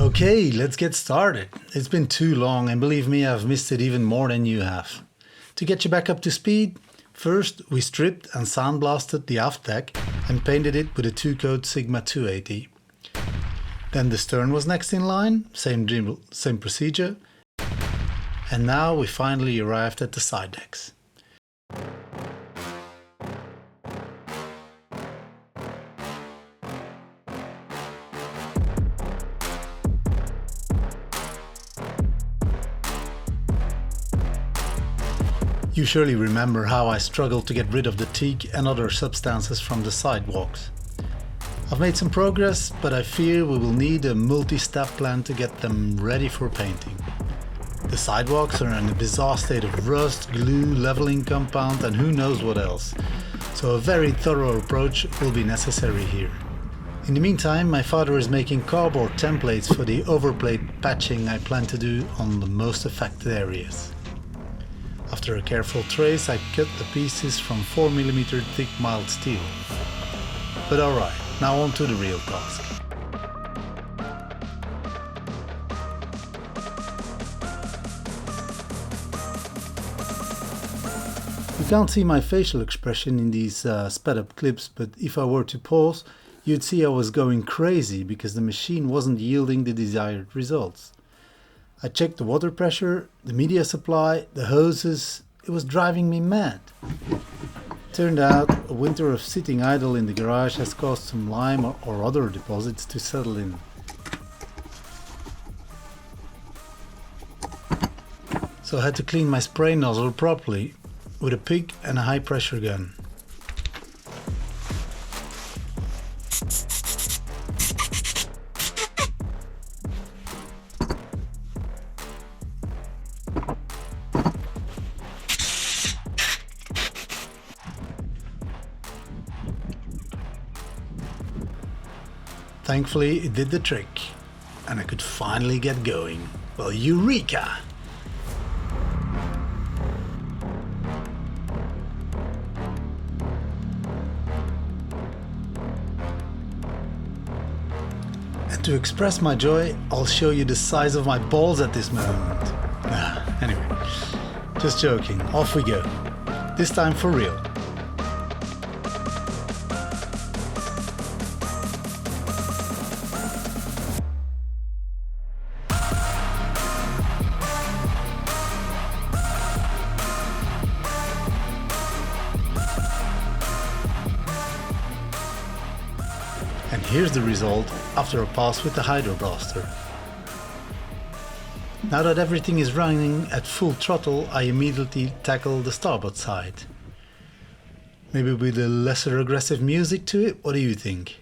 Okay, let's get started. It's been too long, and believe me, I've missed it even more than you have. To get you back up to speed, first we stripped and sandblasted the aft deck and painted it with a 2-coat Sigma 280. Then the stern was next in line, same procedure. And now we finally arrived at the side decks. You surely remember how I struggled to get rid of the teak and other substances from the sidewalks. I've made some progress, but I fear we will need a multi-step plan to get them ready for painting. The sidewalks are in a bizarre state of rust, glue, leveling compound and who knows what else, so a very thorough approach will be necessary here. In the meantime, my father is making cardboard templates for the overplate patching I plan to do on the most affected areas. After a careful trace, I cut the pieces from 4mm thick mild steel. But alright, now on to the real task. You can't see my facial expression in these sped up clips, but if I were to pause, you'd see I was going crazy because the machine wasn't yielding the desired results. I checked the water pressure, the media supply, the hoses. It was driving me mad. Turned out a winter of sitting idle in the garage has caused some lime or other deposits to settle in. So I had to clean my spray nozzle properly with a pick and a high pressure gun. Thankfully, it did the trick, and I could finally get going. Well, eureka! And to express my joy, I'll show you the size of my balls at this moment. Anyway, just joking, off we go. This time for real. And here's the result after a pass with the hydro blaster. Now that everything is running at full throttle, I immediately tackle the starboard side. Maybe with a lesser aggressive music to it, what do you think?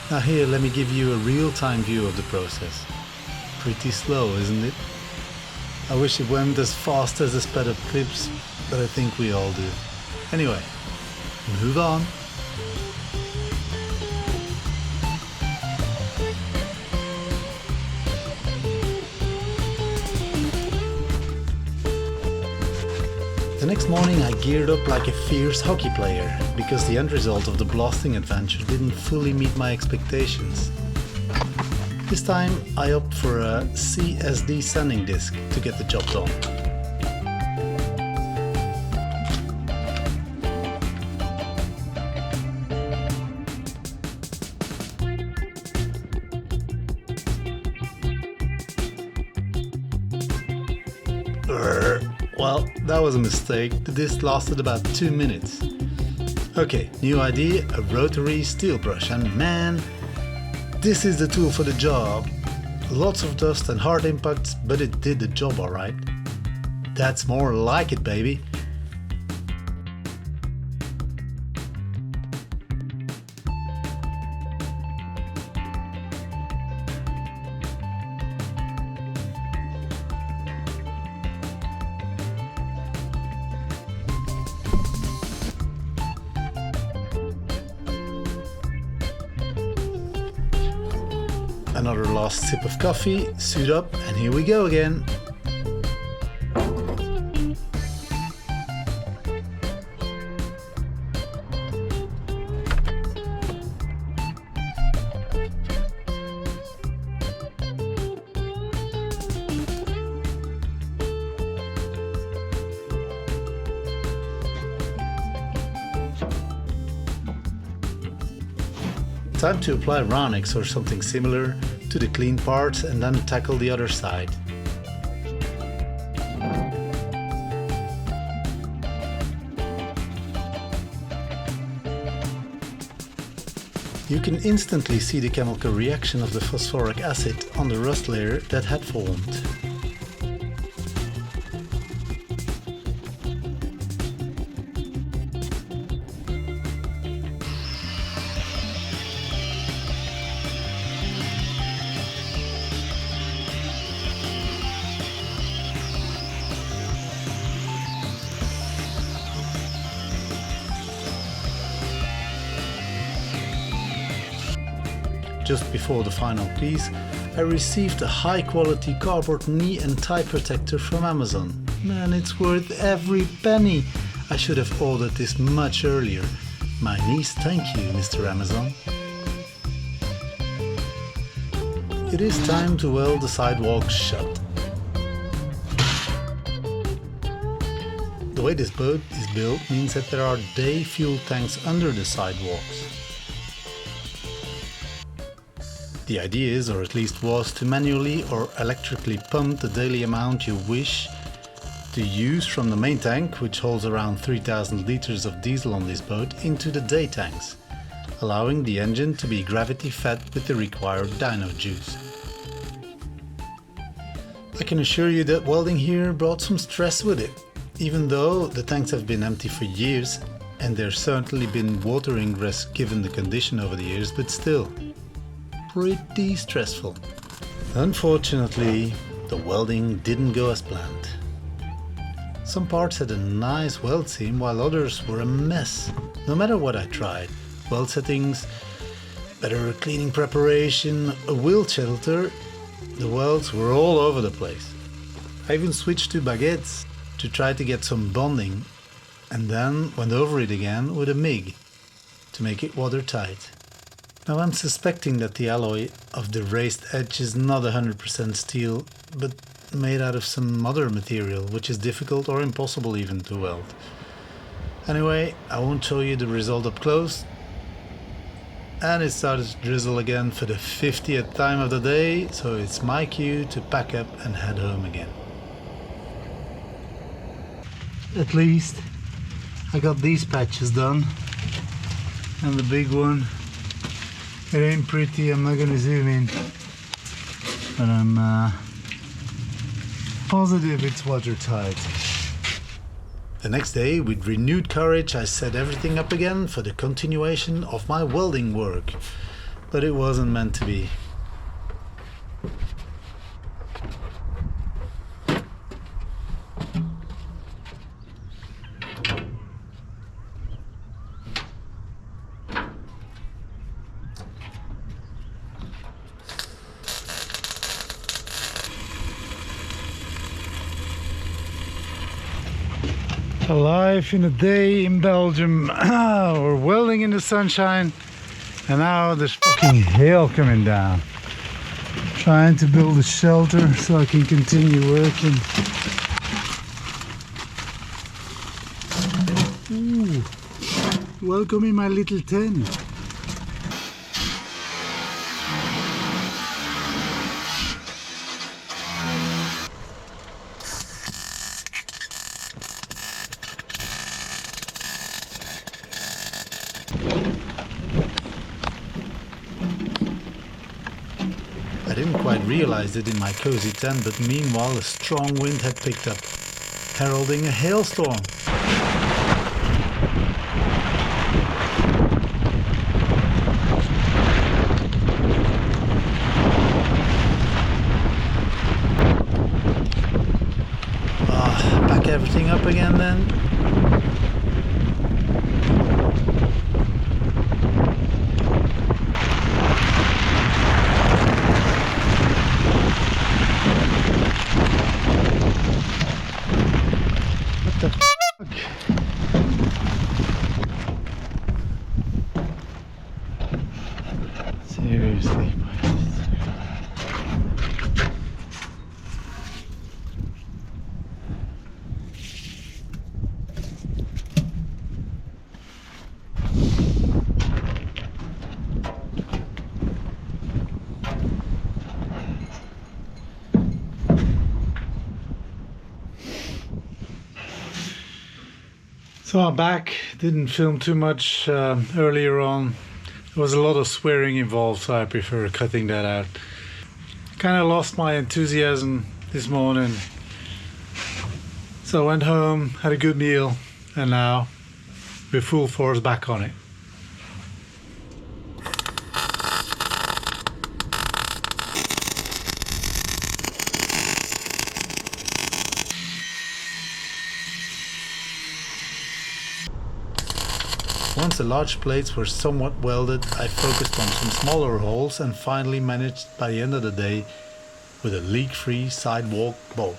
Now here, let me give you a real-time view of the process. Pretty slow, isn't it? I wish it went as fast as the sped up clips, but I think we all do. Anyway, move on. The next morning I geared up like a fierce hockey player, because the end result of the blasting adventure didn't fully meet my expectations. This time I opted for a CSD sanding disc to get the job done. Well, that was a mistake. The disc lasted about 2 minutes. Okay, new idea, a rotary steel brush, and man, this is the tool for the job. Lots of dust and hard impacts, but it did the job alright. That's more like it, baby. Another last sip of coffee, suit up, and here we go again. Time to apply Ronix or something similar to the clean parts and then tackle the other side. You can instantly see the chemical reaction of the phosphoric acid on the rust layer that had formed. Just before the final piece, I received a high quality cardboard knee and tie protector from Amazon. Man, it's worth every penny. I should have ordered this much earlier. My niece, thank you, Mr. Amazon. It is time to weld the sidewalk shut. The way this boat is built means that there are day fuel tanks under the sidewalks. The idea is, or at least was, to manually or electrically pump the daily amount you wish to use from the main tank, which holds around 3000 liters of diesel on this boat, into the day tanks, allowing the engine to be gravity fed with the required dyno juice. I can assure you that welding here brought some stress with it, even though the tanks have been empty for years and there's certainly been water ingress given the condition over the years, but still. Pretty stressful. Unfortunately, the welding didn't go as planned. Some parts had a nice weld seam while others were a mess. No matter what I tried, weld settings, better cleaning preparation, a wheel shelter, the welds were all over the place. I even switched to baguettes to try to get some bonding and then went over it again with a MIG to make it watertight. Now I'm suspecting that the alloy of the raised edge is not 100% steel, but made out of some other material, which is difficult or impossible even to weld. Anyway, I won't show you the result up close. And it started to drizzle again for the 50th time of the day, so it's my cue to pack up and head home again. At least I got these patches done, and the big one. It ain't pretty, I'm not gonna zoom in, but I'm positive it's watertight. The next day, with renewed courage, I set everything up again for the continuation of my welding work, but it wasn't meant to be. A life in a day in Belgium. We're welding in the sunshine and now there's fucking hail coming down. Trying to build a shelter so I can continue working. Ooh, welcome in my little tent. I didn't quite realize it in my cozy tent, but meanwhile a strong wind had picked up, heralding a hailstorm. Pack everything up again then. So I'm back. Didn't film too much earlier on. There was a lot of swearing involved, so I prefer cutting that out. Kind of lost my enthusiasm this morning. So I went home, had a good meal, and now we're full force back on it. Once the large plates were somewhat welded, I focused on some smaller holes and finally managed by the end of the day with a leak-free sidewalk boat.